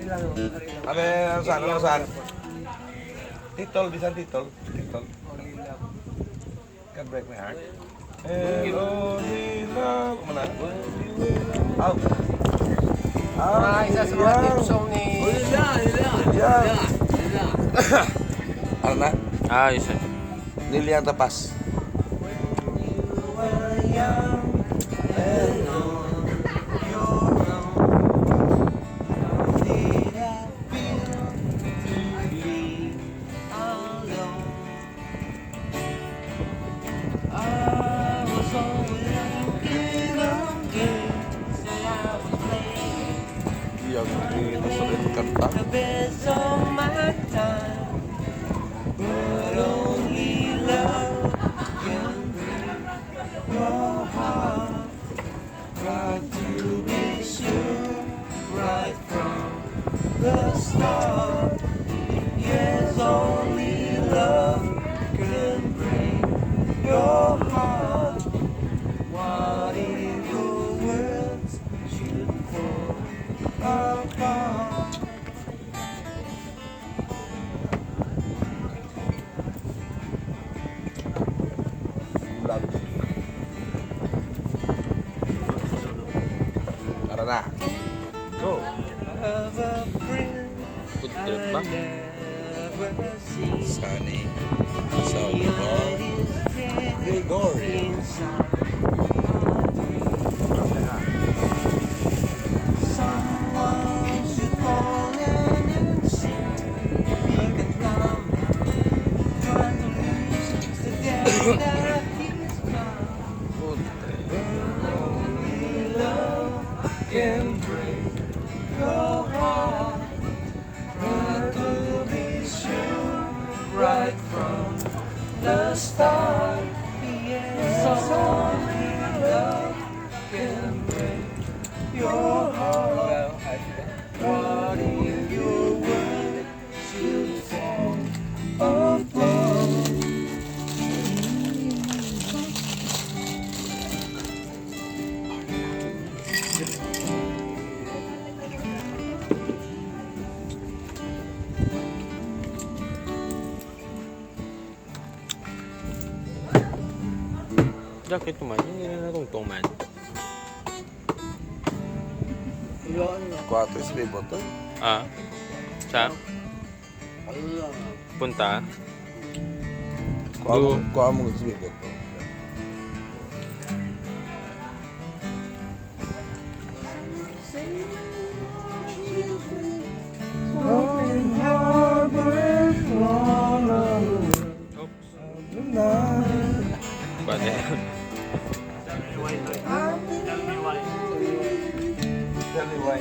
Ano saan? Titol, bisan titol. Titol. Can break my heart. And only love. Mana? Out. Isa sa mga team song ni... Ano na? Ayos eh. Liliang Tapas. Yang dinasalit kanta. The start, yes, only love can break your heart. What if your words should fall apart? Tara na. Go. Of a friend Good trip ba? never seen. Sunny. Salvador. Gregory. Someone should call in and sing. He can come, trying to lose the day that he's gone. Only love can break your heart. But to be sure, right from the start, yes, only love can break your heart. What if your word should fall apart? Jacket ko man. Hindi na natungtong man. 4 sa botol. Ah? Sa? Punta? Kuha mo sa botol. Pwede. Tell me why.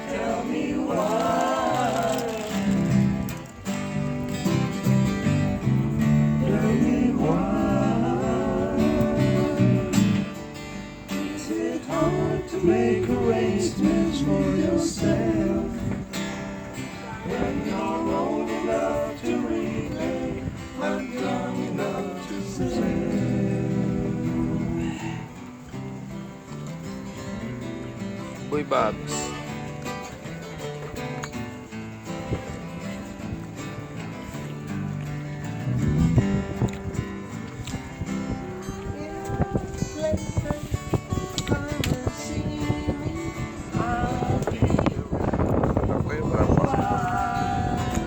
Tell me why. Tell me why. Is it hard to make arrangements for yourself when you're old enough to repay, but young enough to say? Boy Babs.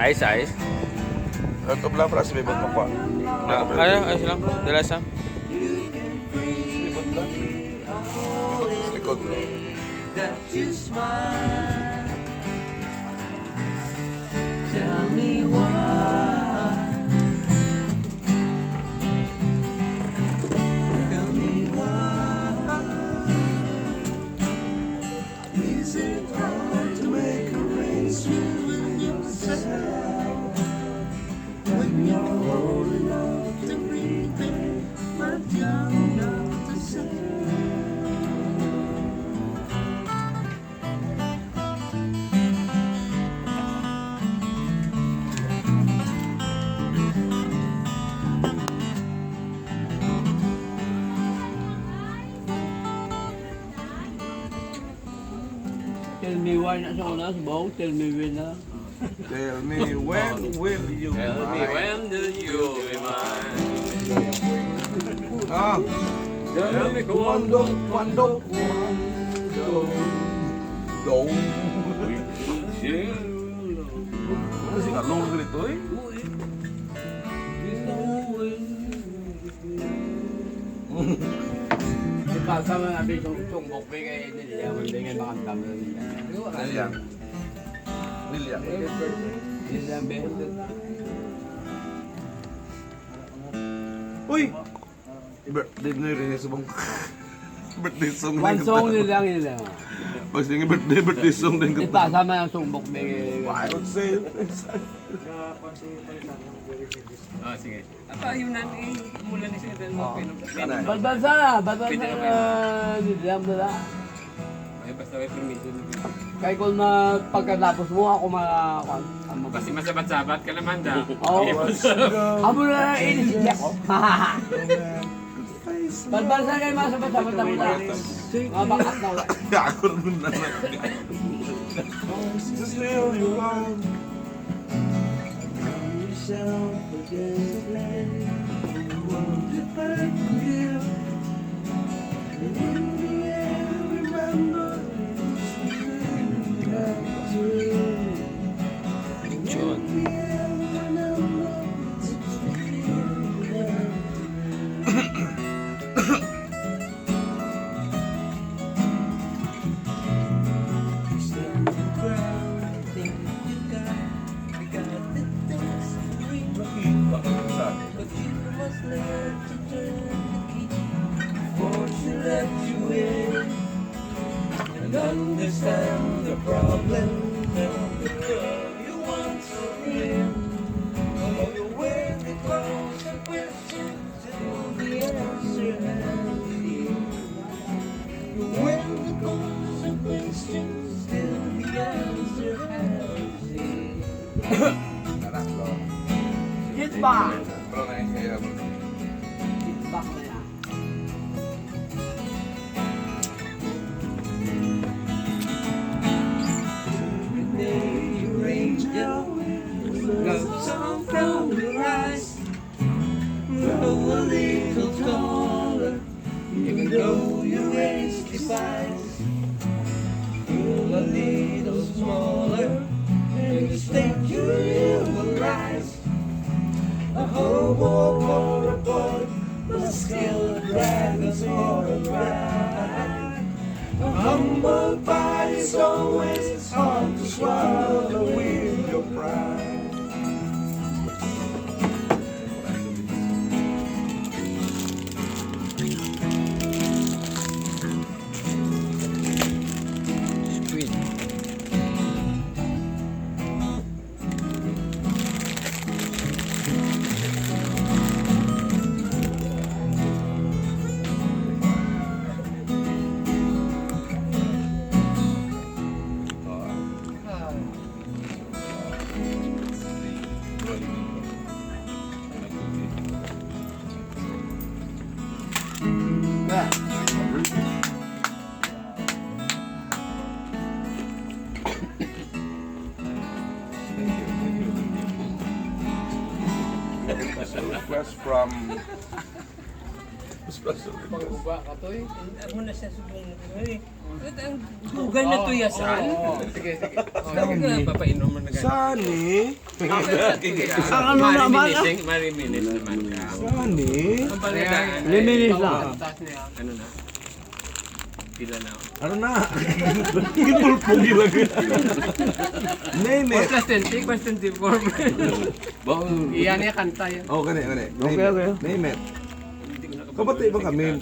Ayos, ayos. Ito pala para sa bibot mo pa. Ayos lang. Dalas lang. Bibot lang. Sa likod. That you smile. Tell me why. Tell me why. Is it hard to make arrangements with yourself when you're old enough to repay, but young enough to say? Tell me why na siya una, subong. Tell me when na. Tell me when will you Tell me ride? when do you be mine? Ah, Tell me Kwando, kwando, Low. Ano sih kalong ganito eh? Kasama natin yung sumbok kay niliyaman din nga makanta mo nila. Lilian. Lilian. Niliyaman ba? Uy! Birthday na rin sa bang... Birthday song na One song nila nila. Pag sige birthday song din Di ka. pa sama yung sumbok kay. I would say Ah, sige. Apa yung nanay mula ni Sir Del Mo Kanay. Balbansa niliyaman nila. Ay basta may permission. Kaya kung pagkatapos mo ako Kasi masabat-sabat ka naman da. Oo. Amo na lang inisip niya ko. Balbansa kayo masabat-sabat ako na. Mga bakat na wala. Ako rin na lang. Still you run yourself against the land. You want to forgive. And in the end, remember it's something you have to do. In the end, remember it's something you have to do. Stand the ground, think you got the things to reach. But you must learn to turn the key before she let you in. And understand the problem and the girl you want to win. Although the way they pose the questions, till the answer has been. When the pose the questions, till the answer has been. Hit back! Pero na yung kaya Hit back na yan. Every day you range down, love song from your eyes. Grow a little taller, even though your age defies. Feel a little smaller, and the stake you will rise. A hobo or a boy, but still a dragon's for a ride. A humble pie is always hard to swallow with your pride. Squid. special request from... Special request. Uba ka to eh. Mo na siya subong eh. Ugan na to yasan. Sige, sige. Dami ka papainom mo na ganun. Sani? Ang ano naman, Mariminis naman ka. Sani? Ang palitaan. Liminis lang. Ano na? Pila na. Ano na? Gipulpong ilagay. Name it. Question 20, question 24. Iyan niya kanta yan. Oh, gani, gani. Okay, okay. Name it. Kapatid ba kami?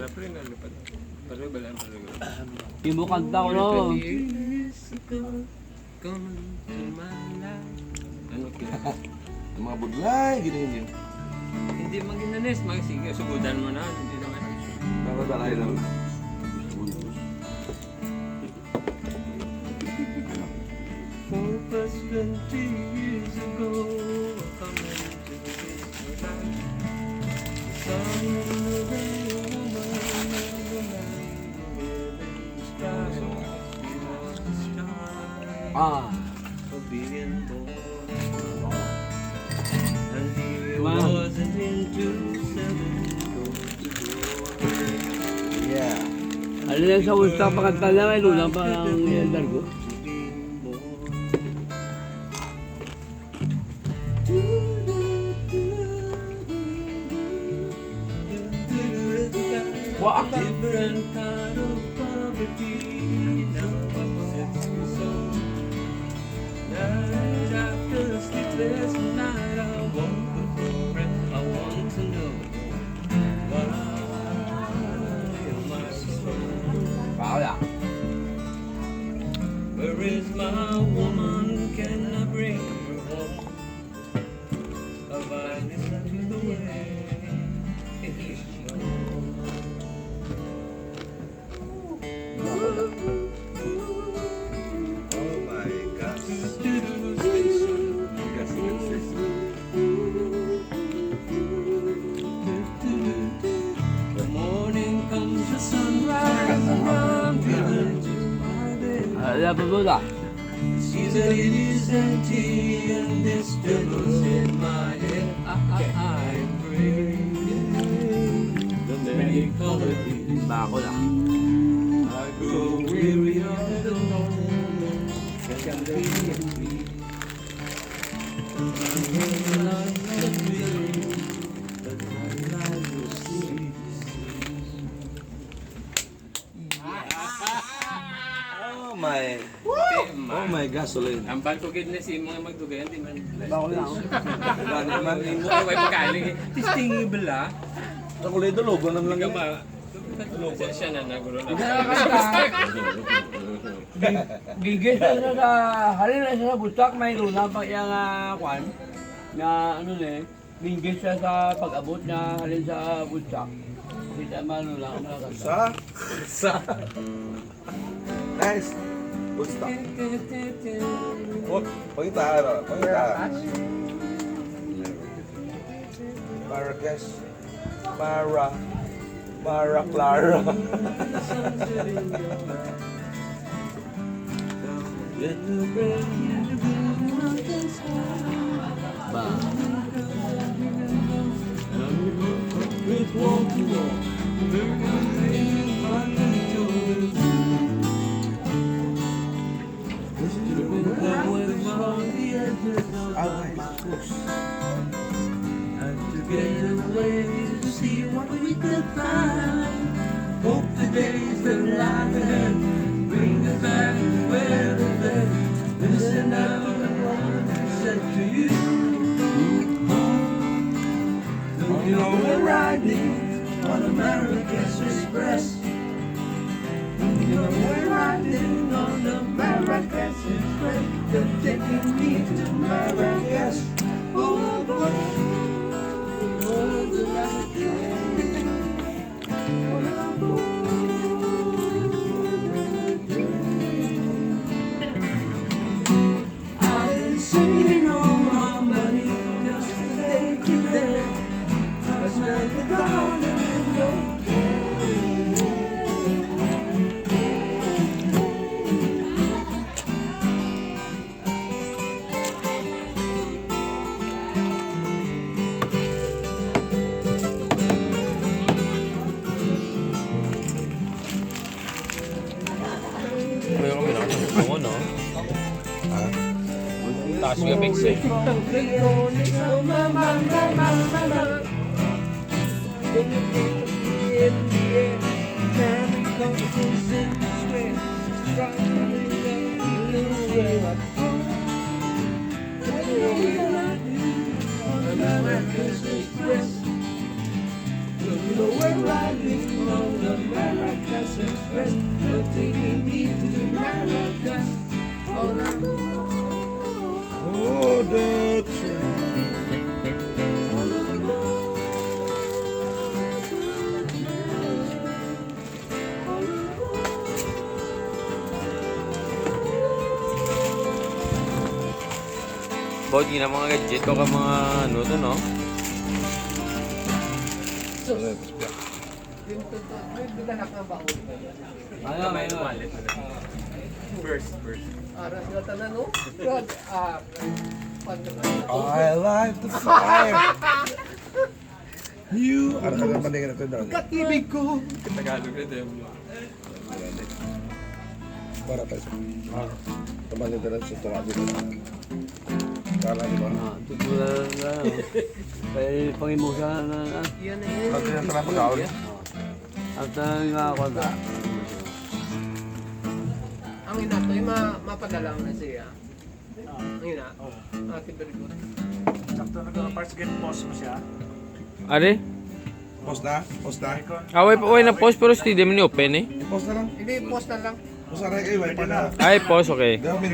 Imo kanta ko no. Ano kaya? Ang mga budlay, gini. Hindi maginanis, sige, sugudan mo na. Hindi naman. Nakatalay lang. Plus 20 years ago, coming to this life. The sun and the rain, the man and the man, the living stars. He was the star. Ah. for being born. And he Wow. wasn't into selling gold to glory. Yeah. Ano lang sa Woodstock pakanta na may lulang pa ng Elder ko. Wow. Different kind of poverty. Now sets me so. Night after sleepless night, I want the floor and I want to know why am I so? Wala. Where is my woman? Can I bring her home? Have I listened to the way she Oh my gosh. The morning comes the sunrise and I'm driven to my bed. Wala pa ba? See that it is empty and this struggle's in my head. I pray the many colored leaves. Ba ako na. I grow weary of the loneliness that can be me. Oh my. Oh my gasoline. Ang balkugid na si mga magdugayan, di man. Ba ako lang. Gani naman. Mo ay magaling. Testing bala. Ako lang ito, logo naman Hindi lang ka yan. ma... Siya na naguro na. Gigis na siya sa halin na siya sa Woodstock may lulang pa yung kwan na ano na gigis siya sa pag-abot na halin sa Woodstock. Kita man lulang na kanta. Sa. Nice. Woodstock. Oh, pangita, ano? Pangita. Marrakesh. Mara Clara. Ba. Get away to see what we could find. Hope the days that lie ahead bring us back where we left. Listen up to what I said to you. You know we're riding on America's Express. You know we're riding on the Marrakesh Express. They're taking me to Marrakesh. Oh, boy. I've been saving all my money just to take you there. I spent the garden with no Kuya kami na. Ako no? Taas yung mix eh. We're riding on the Marrakesh Express. You're taking me to Marrakesh. All I know. Oh, the train. Bawat na mga gadget ko ka mga ano to no? Bigdanak ng baon. Ano, may wallet. Para sila tanan, no? God, I light the fire. You. Ano ka naman din ito daw? katibig ko. Para tayo. Taman nito lang sa tunga dito. Kala di ba? Tutulan lang. Kaya pangimusan na Yan eh. Pati na talaga pagkaon. at nga ako na. Ang ina to, yung mapadala na siya. Ang ina. Ate, very good. Sakto nag-parts get post mo siya. Are? Post na? Post na? Away na post pero hindi mo ni open eh. Post na lang. Hindi, post na lang. Post na rin kayo. Wipe na. Ay, post okay. Gawin